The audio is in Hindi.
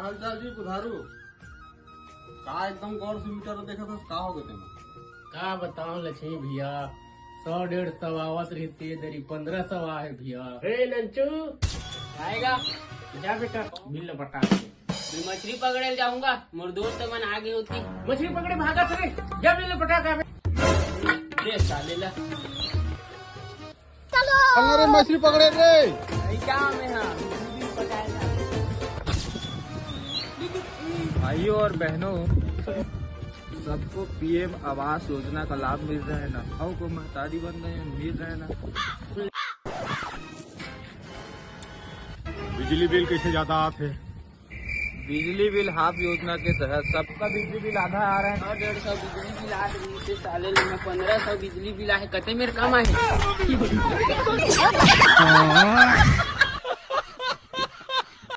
हाल चाल जी बुधारू का एकदम गौर से मीटर देखा था का हो गए थे का बताऊं लक्ष्मी भैया 100-150 आवत रहती दरी 1500 है भैया। हे नंचू आएगा। जा बेटा मिल बटा मैं मछली पकड़े जाऊंगा। मोर दोस्त मन आगे होती मछली पकड़े भागा थे जा मिल बटा का ले साले ला अरे मछली पकड़े रे क्या में हाँ भाइयों और बहनों, सबको पीएम आवास योजना का लाभ मिल रहा है ना? आओ को महतारी बन रहे हैं, मिल रहा है ना? बिजली बिल कैसे ज्यादा आते? बिजली बिल हाफ योजना के तहत सबका बिजली बिल आधा आ रहा है। 100-150 बिजली बिल आ रही है साले ले मैं 1500 बिजली बिल आहे कते मेरे कम आहे